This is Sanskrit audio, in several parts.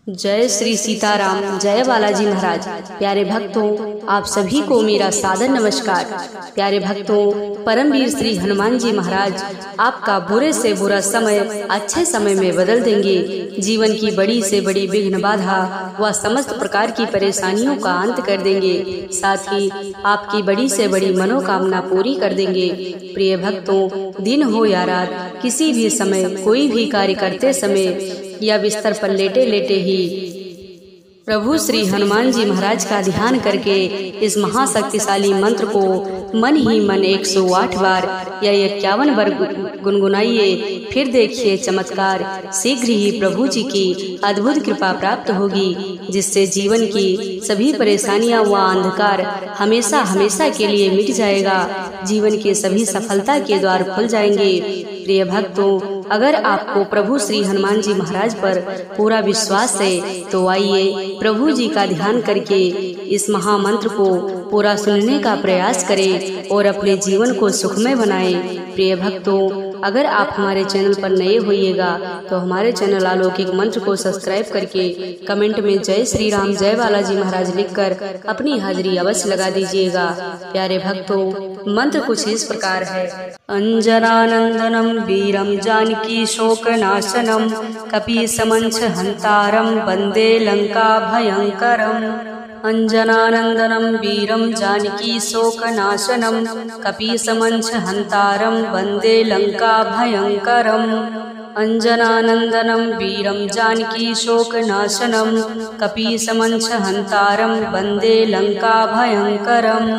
जय श्री सीताराम, जय बालाजी महाराज। प्यारे भक्तों, आप सभी को मेरा सादर नमस्कार। प्यारे भक्तों, परमवीर श्री हनुमान जी महाराज आपका बुरे से बुरा समय अच्छे समय में बदल देंगे। जीवन की बड़ी से बड़ी विघ्न बाधा व समस्त प्रकार की परेशानियों का अंत कर देंगे। साथ ही आपकी बड़ी से बड़ी मनोकामना पूरी कर देंगे। प्रिय भक्तों, दिन हो या रात, किसी भी समय कोई भी कार्य करते समय या बिस्तर पर लेटे लेटे ही प्रभु श्री हनुमान जी महाराज का ध्यान करके इस महाशक्तिशाली मंत्र को मन ही मन 108 बार या 51 बार गुनगुनाइए। फिर देखिए चमत्कार। शीघ्र ही प्रभु जी की अद्भुत कृपा प्राप्त होगी, जिससे जीवन की सभी परेशानियां व अंधकार हमेशा हमेशा के लिए मिट जाएगा। जीवन के सभी सफलता के द्वार खुल जाएंगे। प्रिय भक्तों, अगर आपको प्रभु श्री हनुमान जी महाराज पर पूरा विश्वास है तो आइए प्रभु जी का ध्यान करके इस महामंत्र को पूरा सुनने का प्रयास करें और अपने जीवन को सुखमय बनाएं। प्रिय भक्तों, अगर आप हमारे चैनल पर नए होइएगा तो हमारे चैनल अलौकिक मंत्र को सब्सक्राइब करके कमेंट में जय श्री राम, जय बालाजी महाराज लिखकर अपनी हाजिरी अवश्य लगा दीजिएगा। प्यारे भक्तों, मंत्र कुछ इस प्रकार है। अंजनानंदनम वीरम जानकी शोकनाशनम कपीसमंच हंतारम वंदे लंका भयंकरम। अंजनानंदनम वीरम जानकी शोकनाशनम कपीसमंच हंतारम वंदे लंका भयंकरम। अंजनानंदनम वीरम जानकी शोकनाशनम कपीसमंच हंतारम वंदे लंका भयंकरम।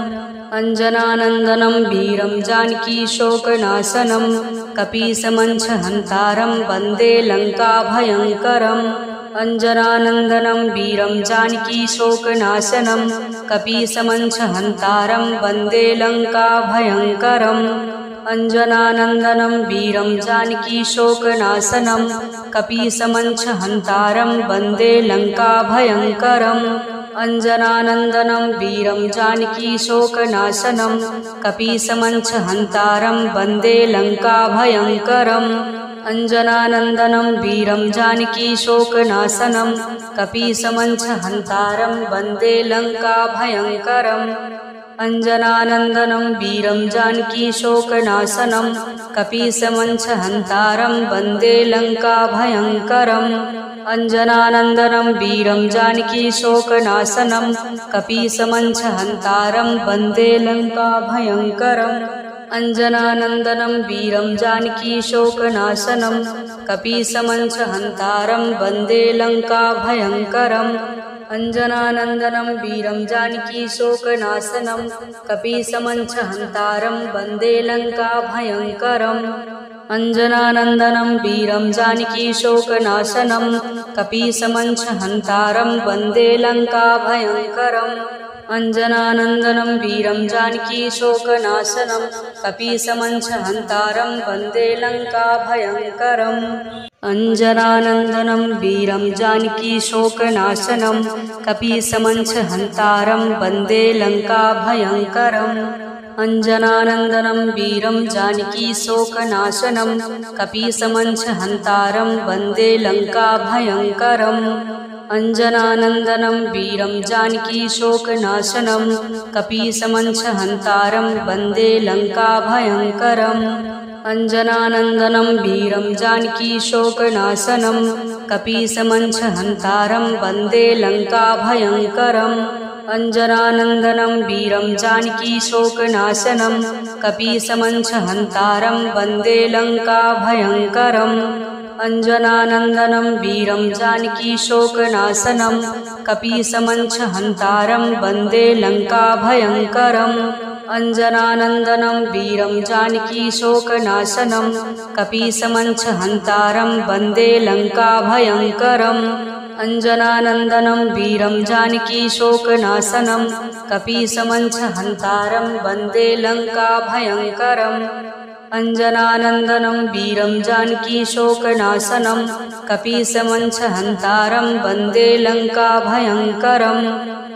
अंजनानंदनम वीरम जानकी शोकनाशनम कपीसमंच हंतारम वंदे लंका भयंकरम। अंजनानंदनम वीरम जानकी शोकनाशनम कपीसमंच हंतारम वंदे लंका भयंकरम। अंजनानंदनम वीरम जानकी शोकनाशनम कपीसमंच हंतारम वंदे लंका भयंकरम। अंजनानंदनम वीरम जानकी शोकनाशनम कपीसमंच हंतारम वंदे लंका भयंकरम। अंजनानंदनम वीरम जानकी शोकनाशनम कपीसमंच हंतारम वंदे लंका भयंकरम। अंजनानंदनम वीरम जानकी शोकनाशनम कपीसमंच हंतारम वंदे लंका भयंकरम। अंजनानंदनम वीरम जानकी शोकनाशनम कपीसमंच हंतारम वंदे लंका भयंकरम। अंजनानंदनम वीरम जानकी शोकनाशनम कपीसमंच हंतारम वंदे लंका भयंकरम। अंजनानंदनम वीरम जानकी शोकनाशनम कपीसमंच हंतारम वंदे लंका भयंकरम। अंजनानंदनम वीरम जानकी शोकनाशनम कपीसमंच हंतारम वंदे लंका भयंकरम। अंजनानंदनम वीरम जानकी शोकनाशनम कपीसमंच हंतारम वंदे लंका भयंकरम। अंजनानंदनम वीरम जानकी शोकनाशनम कपीसमंच हंतारम वंदे लंका भयंकरम। अंजनानंदनम वीरम जानकी शोकनाशनम कपीसमंच हंतारम वंदे लंका भयंकरम। अंजनानंदनम वीरम जानकी शोकनाशनम कपीसमंच हंतारम वंदे लंका भयंकरम। अंजनानंदनम वीरम जानकी शोकनाशनम कपीसमंच हंतारम वंदे लंका भयंकरम। अंजनानंदनम वीरम जानकी शोकनाशनम कपीसमंच हंतारम वंदे लंका भयंकरम। अंजनानंदनम वीरम जानकी शोकनाशनम कपीसमंच हंतारम वंदे लंका भयंकरम। अंजनानंदनम वीरम जानकी शोकनाशनम कपीसमंच हंतारम वंदे लंका भयंकरम। अंजनानंदनम वीरम जानकी शोकनाशनम कपीसमंच हंतारम वंदे लंका भयंकरम। अंजनानंदनम वीरम जानकी शोकनाशनम कपीसमंच हंतारम वंदे लंका भयंकरम।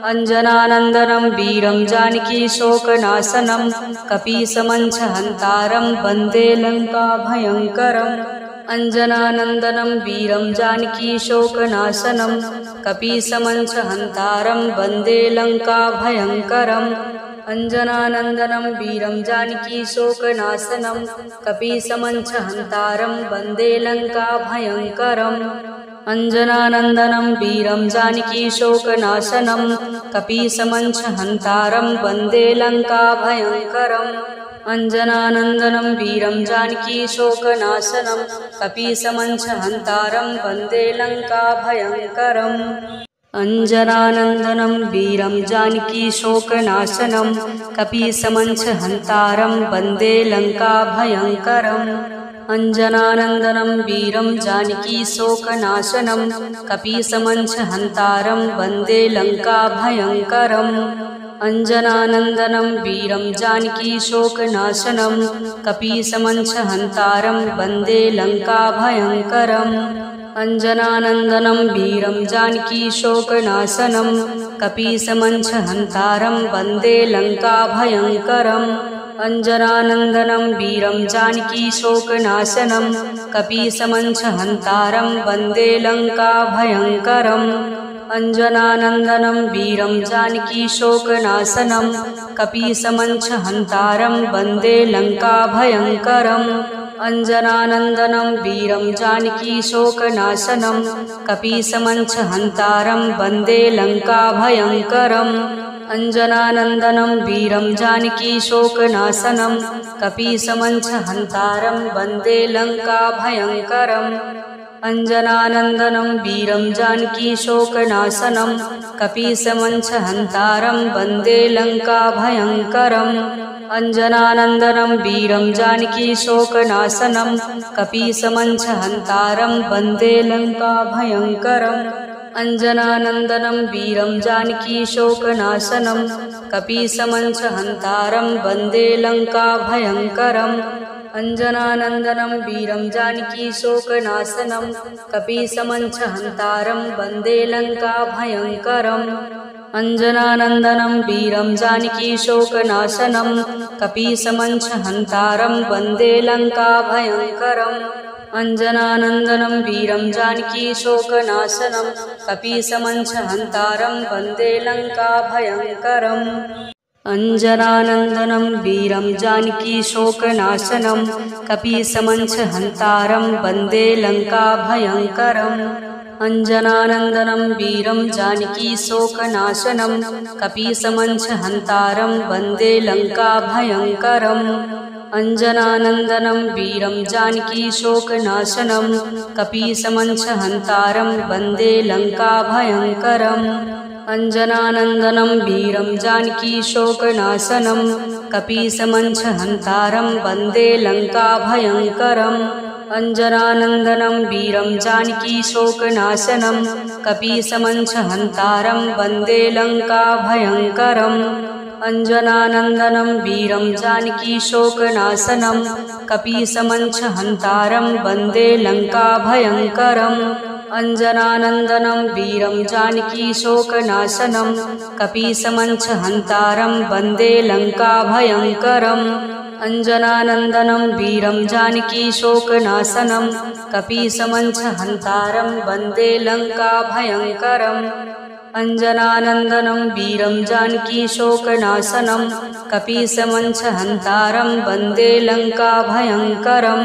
अंजनानंदनम वीरम जानकी शोकनाशनम कपीसमंच हंतारम वंदे लंका भयंकरम। अंजनानंदनं वीरं जानकी शोकनाशनं कपीसमं च हन्तारं वन्दे लङ्काभयङ्करम् अंजनानंदनं वीरं जानकी शोकनाशनं कपीसमं च हन्तारं वन्दे लङ्काभयङ्करम् अंजनानंदनं वीरं जानकी शोकनाशनं कपीसमं च हन्तारं वन्दे लङ्काभयङ्करम् अंजनानंदनं वीरं जानकी शोकनाशनं कपीसमं च हन्तारं वन्दे लङ्काभयङ्करम् अंजनानंदनं वीरं जानकी शोकनाशनं कपीसमं च हन्तारं वन्दे लङ्काभयङ्करम् अंजनानंदनं वीरं जानकी शोकनाशनं कपीसमं च हन्तारं वन्दे लङ्काभयङ्करम् अंजनानंदनं वीरं जानकी शोकनाशनं कपीसमं च हन्तारं वन्दे लङ्काभयङ्करम् अंजनानंदनं वीरं जानकी शोकनाशनं कपीसमं च हन्तारं वन्दे लङ्काभयङ्करम् अंजनानंदनं वीरं जानकी शोकनाशनं कपीसमं च हन्तारं वन्दे लङ्काभयङ्करम् अंजनानंदनं वीरं जानकी शोकनाशनं कपीसमं च हन्तारं वन्दे लङ्काभयङ्करम् अंजनानंदनं वीरं जानकी शोकनाशनं कपीसमं च हन्तारं वन्दे लङ्काभयङ्करम् अंजनानंदनं वीरं जानकी शोकनाशनं कपीसमं च हन्तारं वन्दे लङ्काभयङ्करम् अंजनानंदनं वीरं जानकी शोकनाशनं कपीसमं च हन्तारं वन्दे लङ्काभयङ्करम् अंजनानंदनं वीरं जानकी शोकनाशनं कपीसमं च हन्तारं वन्दे लङ्काभयङ्करम् अंजनानंदनं वीरं जानकी शोकनाशनं कपीसमं च हन्तारं वन्दे लङ्काभयङ्करम् अंजनानंदनं वीरं जानकी शोकनाशनं कपीसमं च हन्तारं वन्दे लङ्काभयङ्करम् अंजनानंदनं वीरं जानकी शोकनाशनं कपीसमं च हन्तारं वन्दे लङ्काभयङ्करम् अंजनानंदनं वीरं जानकी शोकनाशनं कपीसमं च हन्तारं वन्दे लङ्काभयङ्करम् अंजनानंदनं वीरं जानकी शोकनाशनं कपीसमं च हन्तारं वन्दे लङ्काभयङ्करम् अंजनानंदनं वीरं जानकी शोकनाशनं कपीसमं च हन्तारं वन्दे लङ्काभयङ्करम् अंजनानंदनं वीरं जानकी शोकनाशनं कपीसमं च हन्तारं वन्दे लङ्काभयङ्करम् अंजनानंदनं वीरं जानकी शोकनाशनं कपीसमं च हन्तारं वन्दे लङ्काभयङ्करम् अंजनानंदनं वीरं जानकी शोकनाशनं कपीसमं च हन्तारं वन्दे लङ्काभयङ्करम् अंजनानंदनं वीरं जानकी शोकनाशनं कपीसमं च हन्तारं वन्दे लङ्काभयङ्करम् अंजनानंदनं वीरं जानकी शोकनाशनं कपीसमं च हन्तारं वन्दे लङ्काभयङ्करम् अंजनानंदनं वीरं जानकी शोकनाशनं कपीसमं च हन्तारं वन्दे लङ्काभयङ्करम् अंजनानंदनं वीरं जानकी शोकनाशनं कपीसमं च हन्तारं वन्दे लङ्काभयङ्करम्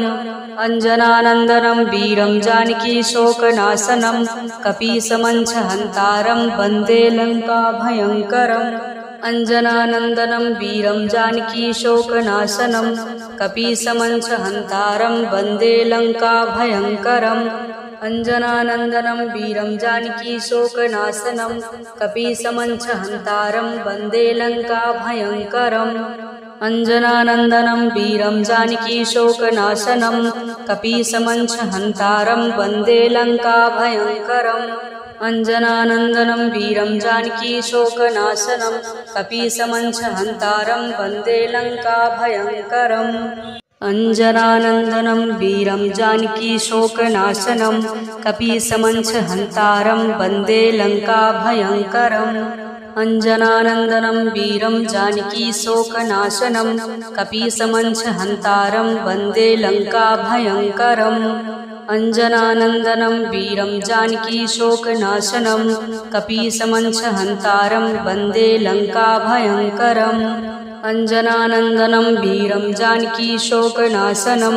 अंजनानंदनं वीरं जानकी शोकनाशनं कपीसमं च हन्तारं वन्दे लङ्काभयङ्करम् अंजनानंदनं वीरं जानकी शोकनाशनं कपीसमं च हन्तारं वन्दे लङ्काभयङ्करम् अंजनानंदनं वीरं जानकी शोकनाशनं कपीसमं च हन्तारं वन्दे लङ्काभयङ्करम् अंजनानंदनं वीरं जानकी शोकनाशनं कपीसमं च हन्तारं वन्दे लङ्काभयङ्करम् अंजनानंदनं वीरं जानकी शोकनाशनं कपीसमं च हन्तारं वन्दे लङ्काभयङ्करम् अंजनानंदनं वीरं जानकी शोकनाशनं कपीसमं च हन्तारं वन्दे लङ्काभयङ्करम् अंजनानंदनं वीरं जानकी शोकनाशनं कपीसमं च हन्तारं वन्दे लङ्काभयङ्करम् अञ्जनानन्दनं वीरं जानकीशोकनाशनं कपीसमंशहन्तारं वन्दे लङ्काभयङ्करम् अञ्जनानन्दनं वीरं जानकीशोकनाशनं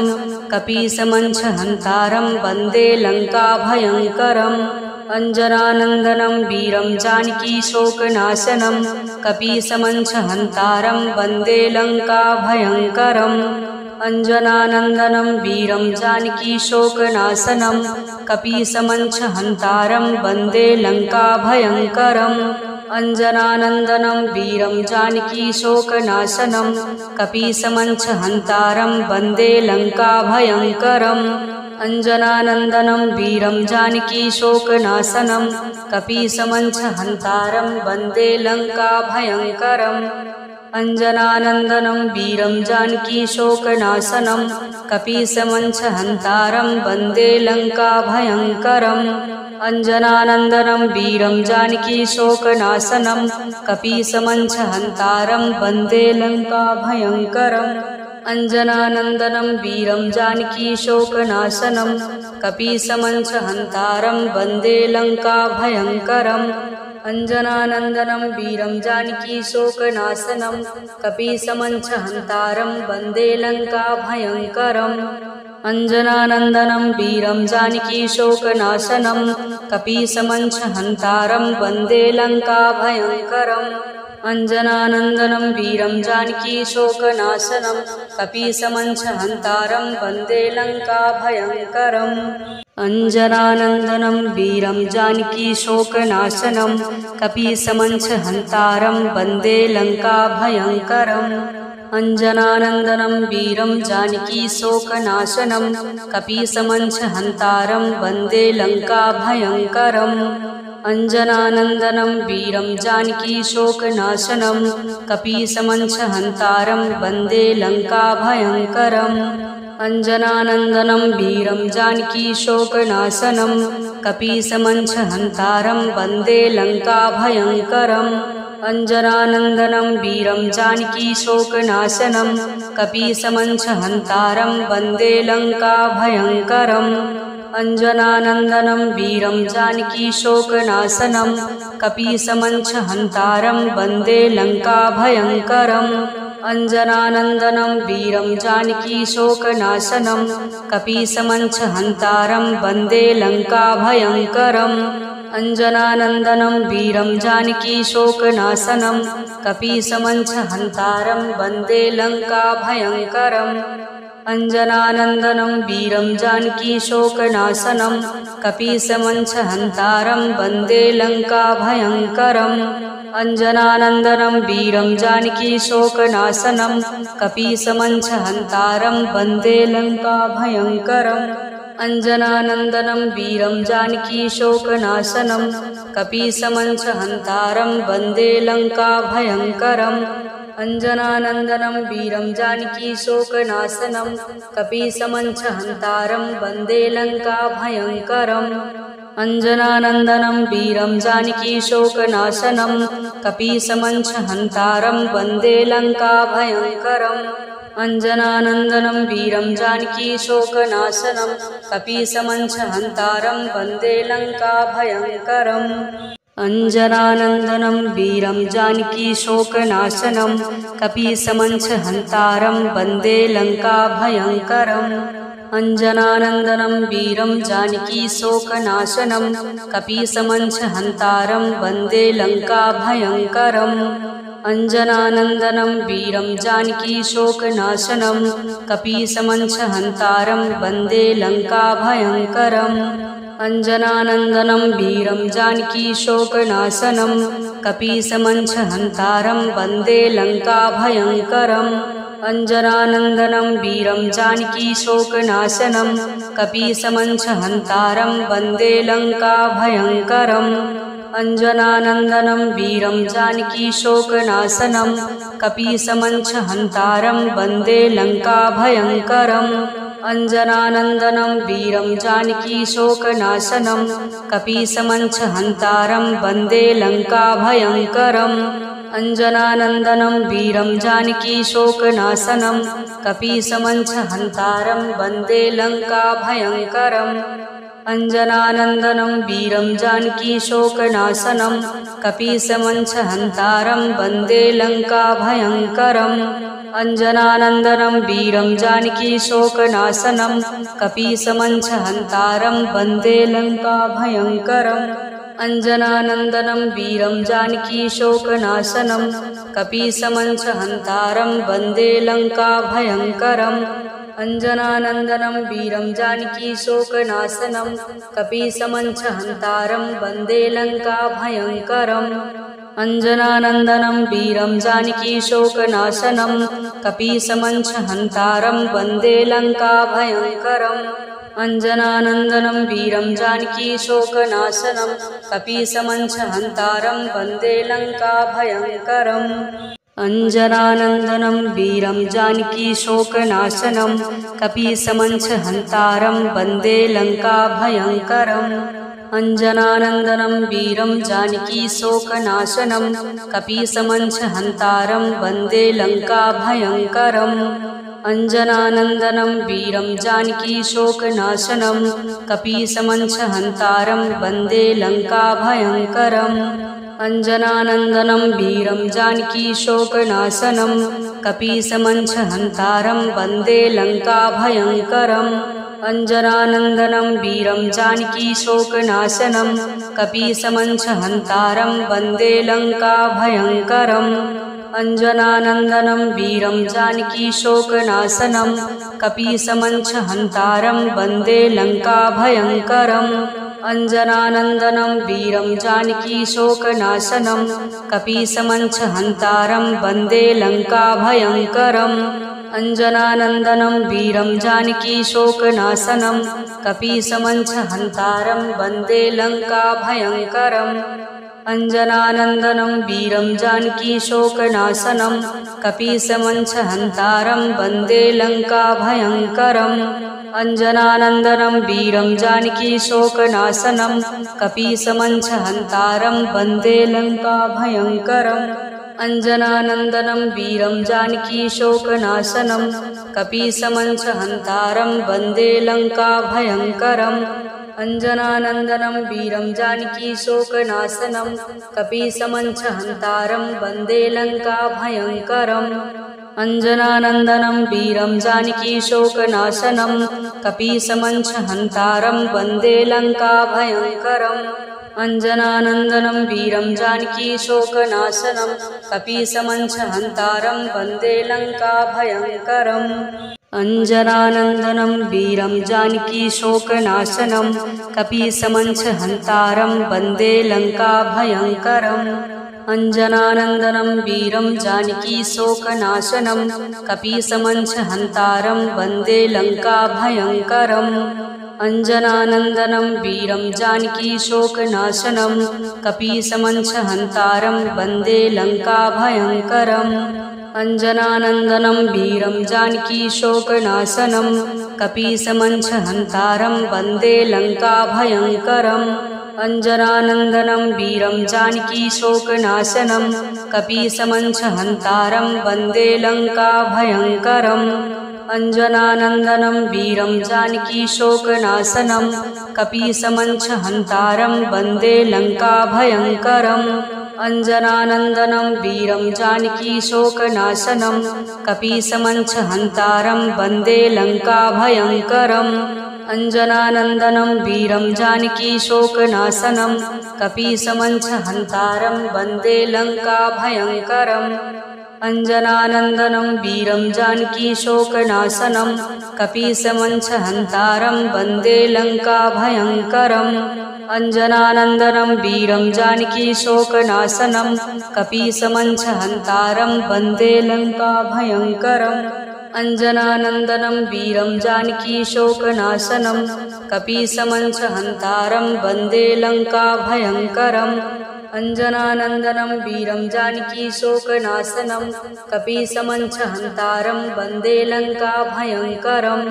कपीसमंशहन्तारं वन्दे लङ्काभयङ्करम् अञ्जनानन्दनं वीरं जानकीशोकनाशनं कपीसमंशहन्तारं वन्दे लङ्काभयङ्करम् अञ्जनानन्दनं वीरं जानकीशोकनाशनं कपीसमंशहन्तारं वन्दे लङ्काभयङ्करम् अञ्जनानन्दनं वीरं जानकीशोकनाशनं कपीसमंशहन्तारं वन्दे लङ्काभयङ्करम् अञ्जनानन्दनं वीरं जानकीशोकनाशनं कपीसमंशहन्तारं वन्दे लङ्काभयङ्करम् अञ्जनानन्दनं वीरं जानकीशोकनाशनं कपीसमंशहन्तारं वन्दे लङ्काभयङ्करम् अञ्जनानन्दनं वीरं जानकीशोकनाशनं कपीसमंशहन्तारं वन्दे लङ्काभयङ्करम् अञ्जनानन्दनं वीरं जानकीशोकनाशनं कपीसमंशहन्तारं वन्दे लङ्काभयङ्करम् अञ्जनानन्दनं वीरं जानकीशोकनाशनं कपीसमंशहन्तारं वन्दे लङ्काभयङ्करम् अञ्जनानन्दनं वीरं जानकीशोकनाशनं कपीसमंशहन्तारं वन्दे लङ्काभयङ्करम् अञ्जनानन्दनं वीरं जानकीशोकनाशनं कपीसमंशहन्तारं वन्दे लङ्काभयङ्करम् अञ्जनानन्दनं वीरं जानकीशोकनाशनं कपीसमंशहन्तारं वन्दे लङ्काभयङ्करम् अञ्जनानन्दनं वीरं जानकीशोकनाशनं कपीसमंशहन्तारं वन्दे लङ्काभयङ्करम् अञ्जनानन्दनं वीरं जानकीशोकनाशनं कपीसमंशहन्तारं वन्दे लङ्काभयङ्करम् अञ्जनानन्दनं वीरं जानकीशोकनाशनं कपीसमंशहन्तारं वन्दे लङ्काभयङ्करम् अञ्जनानन्दनं वीरं जानकीशोकनाशनं कपीसमंशहन्तारं वन्दे लङ्काभयङ्करम् अञ्जनानन्दनं वीरं जानकीशोकनाशनं कपीसमंशहन्तारं वन्दे लङ्काभयङ्करम् अञ्जनानन्दनं वीरं जानकीशोकनाशनं कपीसमंशहन्तारं वन्दे लङ्काभयङ्करम् अञ्जनानन्दनं वीरं जानकीशोकनाशनं कपीसमंशहन्तारं वन्दे लङ्काभयङ्करम् अञ्जनानन्दनं वीरं जानकीशोकनाशनं कपीसमंशहन्तारं वन्दे लङ्काभयङ्करम् अञ्जनानन्दनं वीरं जानकीशोकनाशनं कपीसमंशहन्तारं वन्दे लङ्काभयङ्करम् अञ्जनानन्दनं वीरं जानकीशोकनाशनं कपीसमंशहन्तारं वन्दे लङ्काभयङ्करम् अञ्जनानन्दनं वीरं जानकीशोकनाशनं कपीसमंशहन्तारं वन्दे लङ्काभयङ्करम् अञ्जनानन्दनं वीरं जानकीशोकनाशनं कपीसमंशहन्तारं वन्दे लङ्काभयङ्करम् अञ्जनानन्दनं वीरं जानकीशोकनाशनं कपीसमंशहन्तारं वन्दे लङ्काभयङ्करम् अञ्जनानन्दनं वीरं जानकीशोकनाशनं कपीसमंशहन्तारं वन्दे लङ्काभयङ्करम् अञ्जनानन्दनं वीरं जानकीशोकनाशनं कपीसमंशहन्तारं वन्दे लङ्काभयङ्करम् अञ्जनानन्दनं वीरं जानकीशोकनाशनं कपीसमंशहन्तारं वन्दे लङ्काभयङ्करम् अञ्जनानन्दनं वीरं जानकीशोकनाशनं कपीसमंशहन्तारं वन्दे लङ्काभयङ्करम् अञ्जनानन्दनं वीरं जानकीशोकनाशनं कपीसमंशहन्तारं वन्दे लङ्काभयङ्करम् अञ्जनानन्दनं वीरं जानकीशोकनाशनं कपीसमंशहन्तारं वन्दे लङ्काभयङ्करम् अञ्जनानन्दनं वीरं जानकीशोकनाशनं कपीसमंशहन्तारं वन्दे लङ्काभयङ्करम् अंजनानंदनं वीरं जानकीशोकनाशनं कपीसमंसहन्तारं वन्दे लङ्काभयङ्करम् अंजनानंदनं वीरं जानकीशोकनाशनं कपीसमंसहन्तारं वन्दे लङ्काभयङ्करम् अंजनानंदनं वीरं जानकीशोकनाशनं कपीसमंसहन्तारं वन्दे लङ्काभयङ्करम् अंजनानंदनं वीरं जानकीशोकनाशनं कपीसमंसहन्तारं वन्दे लङ्काभयङ्करम् अंजनानंदनं वीरं जानकीशोकनाशनं कपीसमंसहन्तारं वन्दे लङ्काभयङ्करम् अंजनानंदनं वीरं जानकीशोकनाशनं कपीसमंसहन्तारं वन्दे लङ्काभयङ्करम् अंजनानंदनं वीरं जानकीशोकनाशनं कपीसमंसहन्तारं वन्दे लङ्काभयङ्करम् अंजनानंदनं वीरं जानकीशोकनाशनं कपीसमंसहन्तारं वन्दे लङ्काभयङ्करम् अंजनानंदनं वीरं जानकीशोकनाशनं कपीसमंसहन्तारं वन्दे लङ्काभयङ्करम् अंजनानंदनं वीरं जानकीशोकनाशनं कपीसमंसहन्तारं वन्दे लङ्काभयङ्करम् अंजनानंदनं वीरं जानकीशोकनाशनं कपीसमंसहन्तारं वन्दे लङ्काभयङ्करम् अंजनानंदनं वीरं जानकीशोकनाशनं कपीसमंसहन्तारं वन्दे लङ्काभयङ्करम् अंजनानंदनं वीरं जानकीशोकनाशनं कपीसमंसहन्तारं वन्दे लङ्काभयङ्करम् अंजनानंदनं वीरं जानकीशोकनाशनं कपीसमंसहन्तारं वन्दे लङ्काभयङ्करम् अंजनानंदनं वीरं जानकीशोकनाशनं कपीसमंसहन्तारं वन्दे लङ्काभयङ्करम् अंजनानंदनं वीरं जानकीशोकनाशनं कपीसमंसहन्तारं वन्दे लङ्काभयङ्करम् अंजनानंदनं वीरं जानकीशोकनाशनं कपीसमंसहन्तारं वन्दे लङ्काभयङ्करम् अंजनानंदनं वीरं जानकीशोकनाशनं कपीसमंसहन्तारं वन्दे लङ्काभयङ्करम् अंजनानंदनं वीरं जानकीशोकनाशनं कपीसमंसहन्तारं वन्दे लङ्काभयङ्करम् अंजनानंदनं वीरं जानकीशोकनाशनं कपीसमंसहन्तारं वन्दे लङ्काभयङ्करम् अंजनानंदनं वीरं जानकीशोकनाशनं कपीसमंसहन्तारं वन्दे लङ्काभयङ्करम् अंजनानंदनं वीरं जानकीशोकनाशनं कपीसमंसहन्तारं वन्दे लङ्काभयङ्करम् अंजनानंदनं वीरं जानकीशोकनाशनं कपीसमंसहन्तारं वन्दे लङ्काभयङ्करम् अंजनानंदनं वीरं जानकीशोकनाशनं कपीसमंसहन्तारं वन्दे लङ्काभयङ्करम् अंजनानंदनं वीरं जानकीशोकनाशनं कपीसमंसहन्तारं वन्दे लङ्काभयङ्करम् अंजनानंदनं वीरं जानकीशोकनाशनं कपीसमंसहन्तारं वन्दे लङ्काभयङ्करम् अंजनानंदनं वीरं जानकीशोकनाशनं कपीसमंसहन्तारं वन्दे लङ्काभयङ्करम् अंजनानंदनं वीरं जानकीशोकनाशनं कपीसमंसहन्तारं वन्दे लङ्काभयङ्करम् अंजनानंदनं वीरं जानकीशोकनाशनं कपीसमंसहन्तारं वन्दे लङ्काभयङ्करम् अंजनानंदनं वीरं जानकीशोकनाशनं कपीसमंसहन्तारं वन्दे लङ्काभयङ्करम् अंजनानंदनं वीरं जानकीशोकनाशनं कपीसमंसहन्तारं वन्दे लङ्काभयङ्करम् अंजनानंदनं वीरं जानकीशोकनाशनं कपीसमंसहन्तारं वन्दे लङ्काभयङ्करम् अंजनानंदनं वीरं जानकीशोकनाशनं कपीसमंसहन्तारं वन्दे लङ्काभयङ्करम्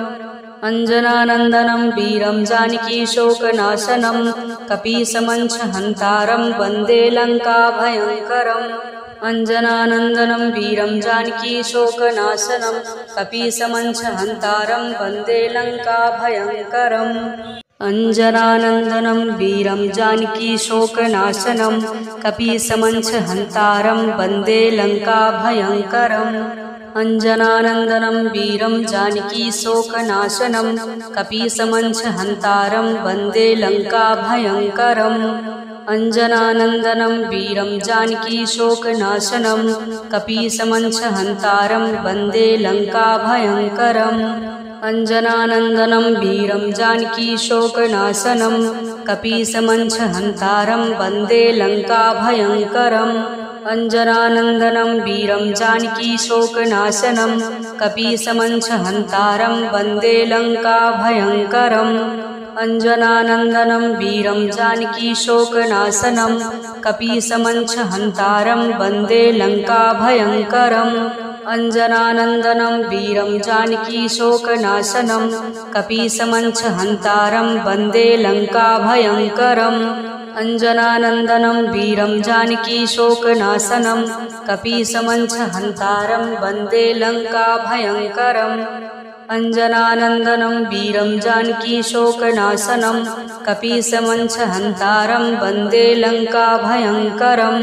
अंजनानंदनं वीरं जानकीशोकनाशनं कपीसमंसहन्तारं वन्दे लङ्काभयङ्करम् अञ्जनानन्दनं वीरं जानकीशोकनाशनं कपीसमञ्चहन्तारं वन्दे लङ्काभयङ्करम् अञ्जनानन्दनं वीरं जानकीशोकनाशनं कपीसमञ्चहन्तारं वन्दे लङ्काभयङ्करम् अञ्जनानन्दनं वीरं जानकीशोकनाशनं कपीसमञ्चहन्तारं वन्दे लङ्काभयङ्करम् अञ्जनानन्दनं वीरं जानकीशोकनाशनं कपीसमञ्चहन्तारं वन्दे लङ्काभयङ्करम् अञ्जनानन्दनं वीरं जानकीशोकनाशनं कपीसमञ्चहन्तारं वन्दे लङ्काभयङ्करम् अञ्जनानन्दनं वीरं जानकीशोकनाशनं कपीसमञ्चहन्तारं वन्दे लङ्काभयङ्करम् अञ्जनानन्दनं वीरं जानकीशोकनाशनं कपीसमञ्चहन्तारं वन्दे लङ्काभयङ्करम् अञ्जनानन्दनं वीरं जानकीशोकनाशनं कपीसमञ्चहन्तारं वन्दे लङ्काभयङ्करम् अञ्जनानन्दनं वीरं जानकीशोकनाशनं कपीसमञ्चहन्तारं वन्दे लङ्काभयङ्करम् अञ्जनानन्दनं वीरं जानकीशोकनाशनं कपीसमञ्चहन्तारं वन्दे लङ्काभयङ्करम्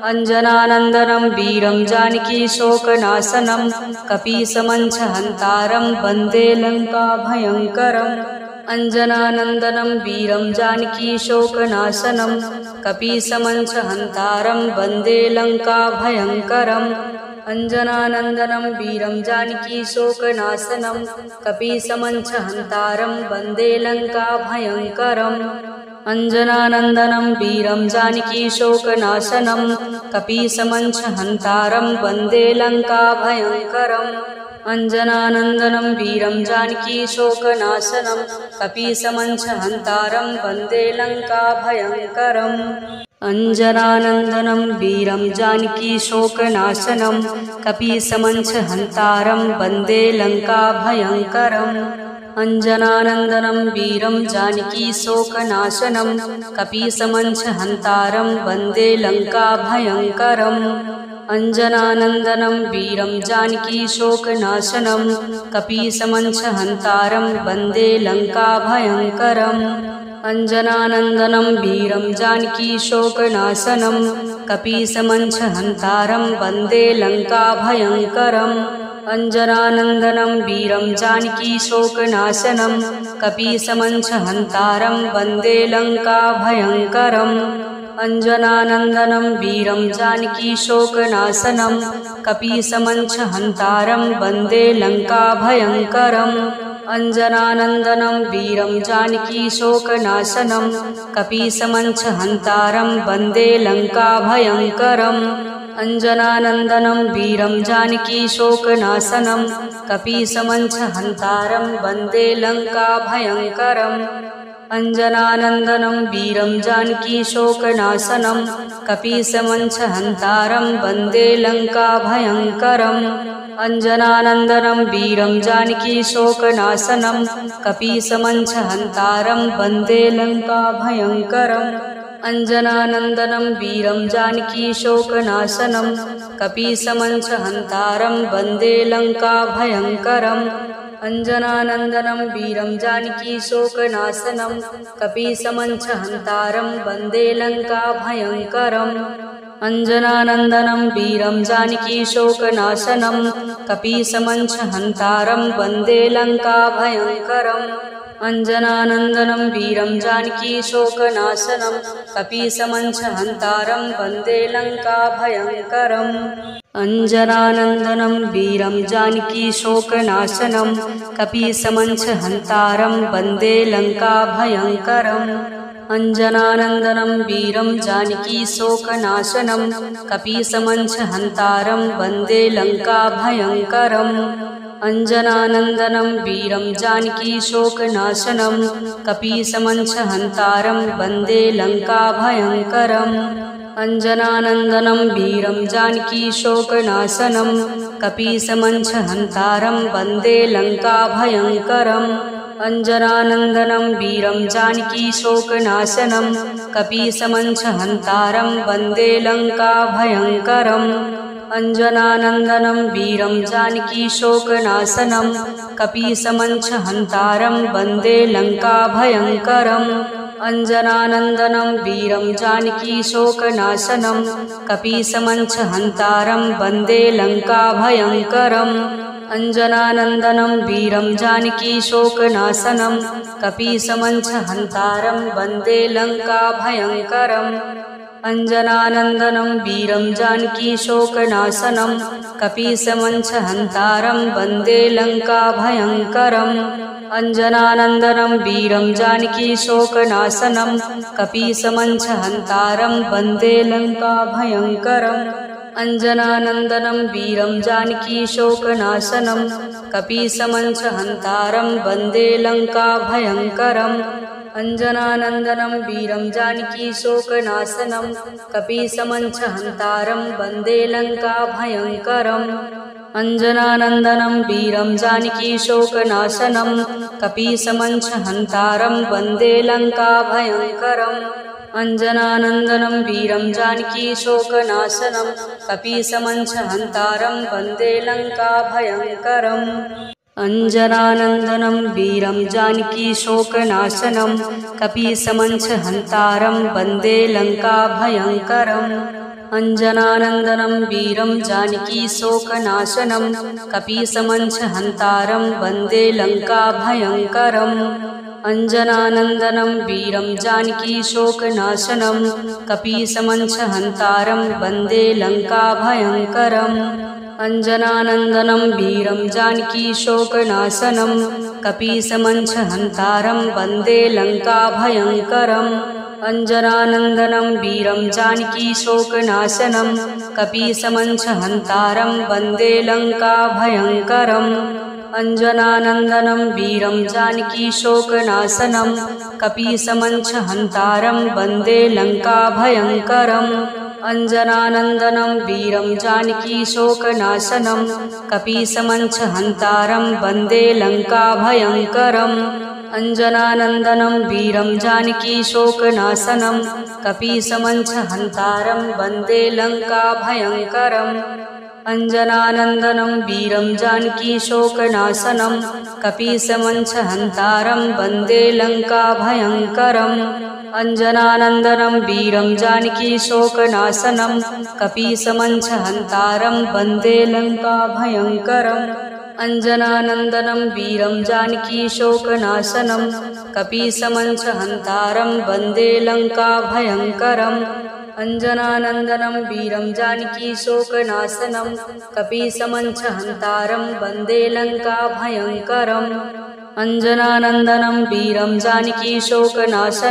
अञ्जनानन्दनं वीरं जानकीशोकनाशनं कपीसमञ्चहन्तारं वन्दे लङ्काभयङ्करम् अञ्जनानन्दनं वीरं जानकीशोकनाशनं कपीसमञ्चहन्तारं वन्दे लङ्काभयङ्करम् अञ्जनानन्दनं वीरं जानकीशोकनाशनं कपीसमञ्चहन्तारं वन्दे लङ्काभयङ्करम् अञ्जनानन्दनं वीरं जानकीशोकनाशनं कपीसमञ्चहन्तारं वन्दे लङ्काभयङ्करम् अञ्जनानन्दनं वीरं जानकीशोकनाशनं कपीसमञ्चहन्तारं वन्दे लङ्काभयङ्करम् अञ्जनानन्दनं वीरं जानकीशोकनाशनं कपीसमञ्चहन्तारं वन्दे लङ्काभयङ्करम् अञ्जनानन्दनं वीरं जानकीशोकनाशनं कपीसमञ्चहन्तारं वन्दे लङ्काभयङ्करम् अञ्जनानन्दनं वीरं जानकीशोकनाशनं कपीसमञ्चहन्तारं वन्दे लङ्काभयङ्करम् अञ्जनानन्दनं वीरं जानकीशोकनाशनं कपीसमञ्चहन्तारं वन्दे लङ्काभयङ्करम् अञ्जनानन्दनं वीरं जानकीशोकनाशनं कपीसमञ्चहन्तारं वन्दे लङ्काभयङ्करम् अञ्जनानन्दनं वीरं जानकीशोकनाशनं कपीसमञ्चहन्तारं वन्दे लङ्काभयङ्करम् अञ्जनानन्दनं वीरं जानकीशोकनाशनं कपीसमञ्चहन्तारं वन्दे लङ्काभयङ्करम् अञ्जनानन्दनं वीरं जानकीशोकनाशनं कपीसमञ्चहन्तारं वन्दे लङ्काभयङ्करम् अञ्जनानन्दनं वीरं जानकीशोकनाशनं कपीसमञ्चहन्तारं वन्दे लङ्काभयङ्करम् अञ्जनानन्दनं वीरं जानकीशोकनाशनं कपीसमञ्चहन्तारं वन्दे लङ्काभयङ्करम् अञ्जनानन्दनं वीरं जानकीशोकनाशनं कपीसमञ्चहन्तारं वन्दे लङ्काभयङ्करम् अञ्जनानन्दनं वीरं जानकीशोकनाशनं कपीसमञ्चहन्तारं वन्दे लङ्काभयङ्करम् अञ्जनानन्दनं वीरं जानकीशोकनाशनं कपीसमञ्चहन्तारं वन्दे लङ्काभयङ्करम् अञ्जनानन्दनं वीरं जानकीशोकनाशनं कपीसमञ्चहन्तारं वन्दे लङ्काभयङ्करम् अञ्जनानन्दनं वीरं जानकीशोकनाशनं कपीसमञ्चहन्तारं वन्दे लङ्काभयङ्करम् अञ्जनानन्दनं वीरं जानकीशोकनाशनं कपीसमञ्चहन्तारं वन्दे लङ्काभयङ्करम् अञ्जनानन्दनं वीरं जानकीशोकनाशनं कपीसमञ्चहन्तारं वन्दे लङ्काभयङ्करम् अञ्जनानन्दनं वीरं जानकीशोकनाशनं कपीसमञ्चहन्तारं वन्दे लङ्काभयङ्करम् अंजनानंदनं वीरं जानकीशोकनाशनं कपीसमंशहन्तारं वन्दे लङ्काभयङ्करम् अंजनानंदनं वीरं जानकीशोकनाशनं कपीसमंशहन्तारं वन्दे लङ्काभयङ्करम् अंजनानंदनं वीरं जानकीशोकनाशनं कपीसमंशहन्तारं वन्दे लङ्काभयङ्करम् अंजनानंदनं वीरं जानकीशोकनाशनं कपीसमंशहन्तारं वन्दे लङ्काभयङ्करम् अंजनानंदनं वीरं जानकीशोकनाशनं कपीसमंशहन्तारं वन्दे लङ्काभयङ्करम् अंजनानंदनं वीरं जानकीशोकनाशनं कपीसमंशहन्तारं वन्दे लङ्काभयङ्करम् अंजनानंदनं वीरं जानकीशोकनाशनं कपीसमंशहन्तारं वन्दे लङ्काभयङ्करम् अंजनानंदनं वीरं जानकीशोकनाशनं कपीसमंशहन्तारं वन्दे लङ्काभयङ्करम् अंजनानंदनं वीरं जानकीशोकनाशनं कपीसमंशहन्तारं वन्दे लङ्काभयङ्करम् अंजनानंदनं वीरं जानकीशोकनाशनं कपीसमंशहन्तारं वन्दे लङ्काभयङ्करम् अंजनानंदनं वीरं जानकीशोकनाशनं कपीसमंशहन्तारं वन्दे लङ्काभयङ्करम् अंजनानंदनं वीरं जानकीशोकनाशनं कपीसमंशहन्तारं वन्दे लङ्काभयङ्करम् अंजनानंदनं वीरं जानकीशोकनाशनं कपीसमंशहन्तारं वन्दे लङ्काभयङ्करम् अंजनानंदनं वीरं जानकीशोकनाशनं कपीसमंशहन्तारं वन्दे लङ्काभयङ्करम् अंजनानंदनं वीरं जानकीशोकनाशनं कपीसमंशहन्तारं वन्दे लङ्काभयङ्करम् अंजनानंदनं वीरं जानकीशोकनाशनं कपीसमंशहन्तारं वन्दे लङ्काभयङ्करम् अंजनानंदनं वीरं जानकीशोकनाशनं कपीसमंशहन्तारं वन्दे लङ्काभयङ्करम् अंजनानंदनं वीरं जानकीशोकनाशनं कपीसमंशहन्तारं वन्दे लङ्काभयङ्करम् अंजनानंदनं वीरं जानकीशोकनाशनं कपीसमंशहन्तारं वन्दे लङ्काभयङ्करम् अंजनानंदनं वीरं जानकीशोकनाशनं कपीसमंशहन्तारं वन्दे लङ्काभयङ्करम् अंजनानंदनं वीरं जानकीशोकनाशनं कपीसमंशहन्तारं वन्दे लङ्काभयङ्करम् अंजनानंदनं वीरं जानकीशोकनाशनं कपीसमंशहन्तारं वन्दे लङ्काभयङ्करम् अंजनानंदनं वीरं जानकीशोकनाशनं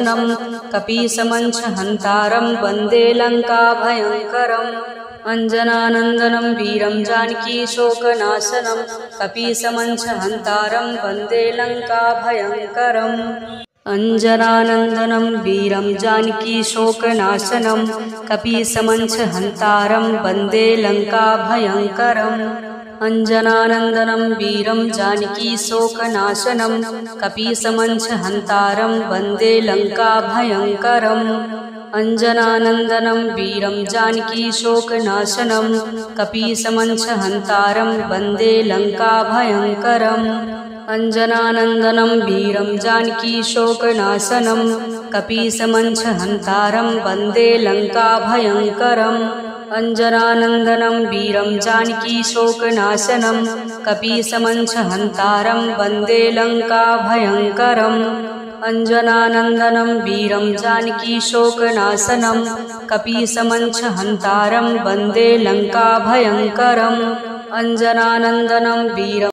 कपीसमंशहन्तारं वन्दे लङ्काभयङ्करम् अंजनानंदनं वीरं जानकीशोकनाशनं कपीसमंशहन्तारं वन्दे लङ्काभयङ्करम् अंजनानंदनं वीरं जानकीशोकनाशनं कपीसमंशहन्तारं वन्दे लङ्काभयङ्करम् अंजनानंदनं वीरं जानकीशोकनाशनं कपीसमंशहन्तारं वन्दे लङ्काभयङ्करम् अंजनानंदनं वीरं जानकीशोकनाशनं कपीसमंशहन्तारं वन्दे लङ्काभयङ्करम् अंजनानंदनं वीरं जानकीशोकनाशनं कपीसमंशहन्तारं वन्दे लङ्काभयङ्करम् अंजनानंदनं वीरं जानकीशोकनाशनं कपीसमंशहन्तारं वन्दे लङ्काभयङ्करम् अंजनानंदनं वीरं जानकीशोकनाशनं कपीसमंशहन्तारं वन्दे लङ्काभयङ्करम् अंजनानंदनं वीरं